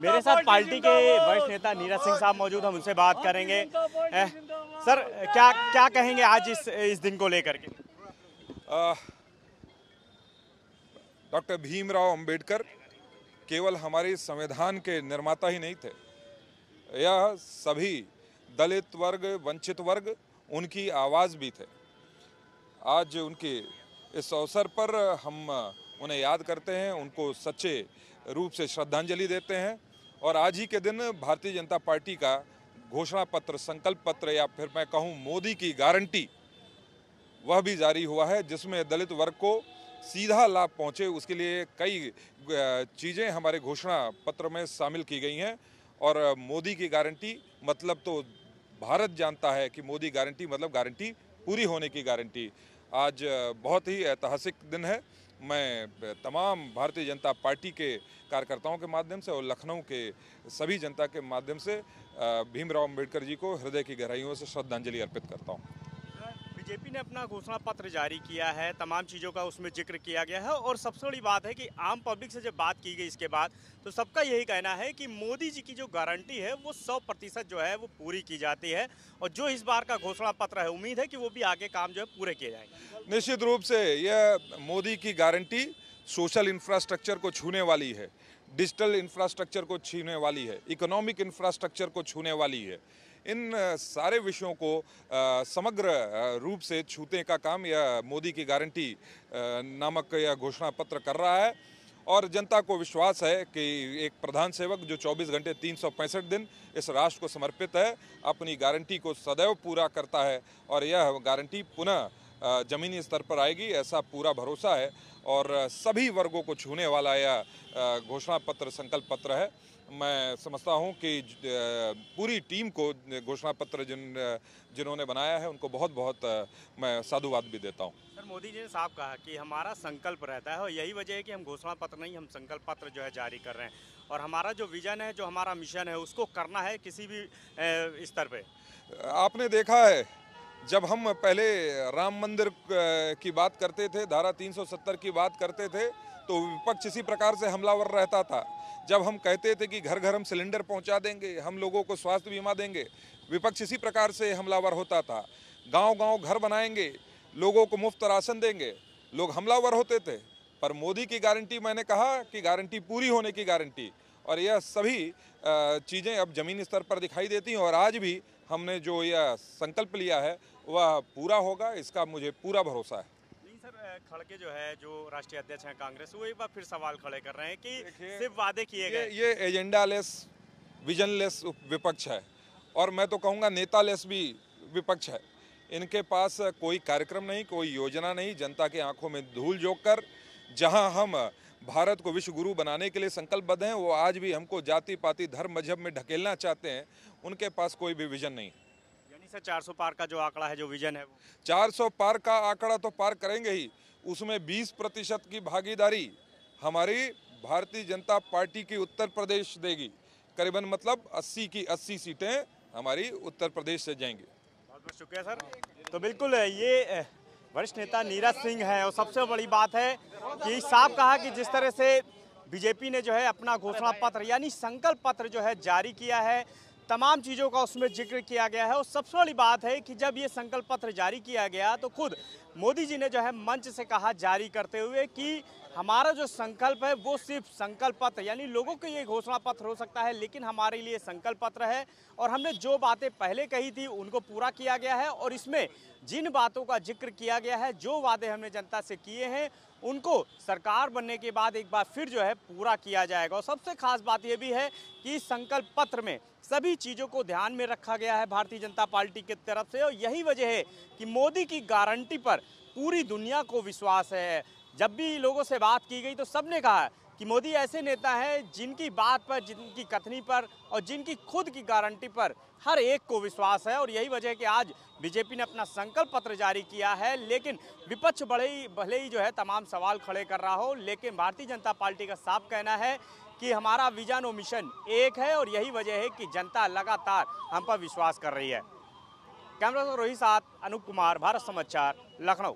मेरे साथ पार्टी के वरिष्ठ नेता नीरज सिंह साहब मौजूद, हम उनसे बात करेंगे। सर, क्या क्या कहेंगे आज इस दिन को लेकर के? डॉक्टर भीमराव अंबेडकर केवल हमारे संविधान के निर्माता ही नहीं थे, यह सभी दलित वर्ग, वंचित वर्ग उनकी आवाज़ भी थे। आज उनके इस अवसर पर हम उन्हें याद करते हैं, उनको सच्चे रूप से श्रद्धांजलि देते हैं। और आज ही के दिन भारतीय जनता पार्टी का घोषणा पत्र, संकल्प पत्र, या फिर मैं कहूँ मोदी की गारंटी, वह भी जारी हुआ है, जिसमें दलित वर्ग को सीधा लाभ पहुंचे उसके लिए कई चीज़ें हमारे घोषणा पत्र में शामिल की गई हैं। और मोदी की गारंटी मतलब तो भारत जानता है कि मोदी गारंटी मतलब गारंटी पूरी होने की गारंटी। आज बहुत ही ऐतिहासिक दिन है। मैं तमाम भारतीय जनता पार्टी के कार्यकर्ताओं के माध्यम से और लखनऊ के सभी जनता के माध्यम से भीमराव अंबेडकर जी को हृदय की गहराइयों से श्रद्धांजलि अर्पित करता हूँ। बीजेपी ने अपना घोषणा पत्र जारी किया है, तमाम चीज़ों का उसमें जिक्र किया गया है और सबसे बड़ी बात है कि आम पब्लिक से जब बात की गई इसके बाद, तो सबका यही कहना है कि मोदी जी की जो गारंटी है वो 100% जो है वो पूरी की जाती है। और जो इस बार का घोषणा पत्र है, उम्मीद है कि वो भी आगे काम जो है पूरे किए जाएंगे। निश्चित रूप से यह मोदी की गारंटी सोशल इंफ्रास्ट्रक्चर को छूने वाली है, डिजिटल इंफ्रास्ट्रक्चर को छूने वाली है, इकोनॉमिक इंफ्रास्ट्रक्चर को छूने वाली है। इन सारे विषयों को समग्र रूप से छूने का काम यह मोदी की गारंटी नामक यह घोषणा पत्र कर रहा है। और जनता को विश्वास है कि एक प्रधान सेवक जो 24 घंटे 365 दिन इस राष्ट्र को समर्पित है, अपनी गारंटी को सदैव पूरा करता है और यह गारंटी पुनः जमीनी स्तर पर आएगी, ऐसा पूरा भरोसा है। और सभी वर्गों को छूने वाला यह घोषणा पत्र, संकल्प पत्र है। मैं समझता हूं कि पूरी टीम को घोषणा पत्र जिन्होंने बनाया है उनको बहुत बहुत मैं साधुवाद भी देता हूं। सर, मोदी जी ने साफ कहा कि हमारा संकल्प रहता है और यही वजह है कि हम घोषणा पत्र नहीं, हम संकल्प पत्र जो है जारी कर रहे हैं। और हमारा जो विजन है, जो हमारा मिशन है, उसको करना है किसी भी स्तर पे। आपने देखा है, जब हम पहले राम मंदिर की बात करते थे, धारा 370 की बात करते थे, तो विपक्ष इसी प्रकार से हमलावर रहता था। जब हम कहते थे कि घर घर हम सिलेंडर पहुंचा देंगे, हम लोगों को स्वास्थ्य बीमा देंगे, विपक्ष इसी प्रकार से हमलावर होता था। गांव गांव घर बनाएंगे, लोगों को मुफ्त राशन देंगे, लोग हमलावर होते थे। पर मोदी की गारंटी, मैंने कहा कि गारंटी पूरी होने की गारंटी, और यह सभी चीज़ें अब ज़मीनी स्तर पर दिखाई देती हैं। और आज भी हमने जो यह संकल्प लिया है वह पूरा होगा, इसका मुझे पूरा भरोसा है। सर, खड़गे जो है, जो राष्ट्रीय अध्यक्ष हैं कांग्रेस, वो एक बार फिर सवाल खड़े कर रहे हैं कि सिर्फ वादे किए गए। ये एजेंडा लेस, विजनलेस विपक्ष है, और मैं तो कहूँगा नेता लेस भी विपक्ष है। इनके पास कोई कार्यक्रम नहीं, कोई योजना नहीं। जनता की आंखों में धूल झोंक कर जहाँ हम भारत को विश्व गुरु बनाने के लिए संकल्पबद्ध हैं, वो आज भी हमको जाति पाति धर्म मजहब में ढकेलना चाहते हैं। उनके पास कोई भी विजन नहीं। सर, 400 पार का जो आंकड़ा है, जो विजन है, वो 400 पार का आंकड़ा तो पार करेंगे ही, उसमें 20% की भागीदारी हमारी भारतीय जनता पार्टी की उत्तर प्रदेश देगी। करीबन मतलब 80 की 80 सीटें हमारी उत्तर प्रदेश से जाएंगी। बहुत बहुत शुक्रिया सर। तो बिल्कुल ये वरिष्ठ नेता नीरज सिंह है। और सबसे बड़ी बात है कि साफ कहा कि जिस तरह से बीजेपी ने जो है अपना घोषणा पत्र यानी संकल्प पत्र जो है जारी किया है, तमाम चीज़ों का उसमें जिक्र किया गया है। और सबसे बड़ी बात है कि जब ये संकल्प पत्र जारी किया गया तो खुद मोदी जी ने जो है मंच से कहा, जारी करते हुए, कि हमारा जो संकल्प है वो सिर्फ संकल्प पत्र, यानी लोगों के ये घोषणा पत्र हो सकता है, लेकिन हमारे लिए संकल्प पत्र है। और हमने जो बातें पहले कही थी उनको पूरा किया गया है और इसमें जिन बातों का जिक्र किया गया है, जो वादे हमने जनता से किए हैं, उनको सरकार बनने के बाद एक बार फिर जो है पूरा किया जाएगा। और सबसे खास बात यह भी है कि इस संकल्प पत्र में सभी चीज़ों को ध्यान में रखा गया है भारतीय जनता पार्टी की तरफ से। और यही वजह है कि मोदी की गारंटी पर पूरी दुनिया को विश्वास है। जब भी लोगों से बात की गई तो सबने कहा कि मोदी ऐसे नेता हैं जिनकी बात पर, जिनकी कथनी पर और जिनकी खुद की गारंटी पर हर एक को विश्वास है। और यही वजह है कि आज बीजेपी ने अपना संकल्प पत्र जारी किया है। लेकिन विपक्ष भले ही जो है तमाम सवाल खड़े कर रहा हो, लेकिन भारतीय जनता पार्टी का साफ कहना है कि हमारा विजन और मिशन एक है। और यही वजह है कि जनता लगातार हम पर विश्वास कर रही है। कैमरा रोहित साथ अनूप कुमार, भारत समाचार, लखनऊ।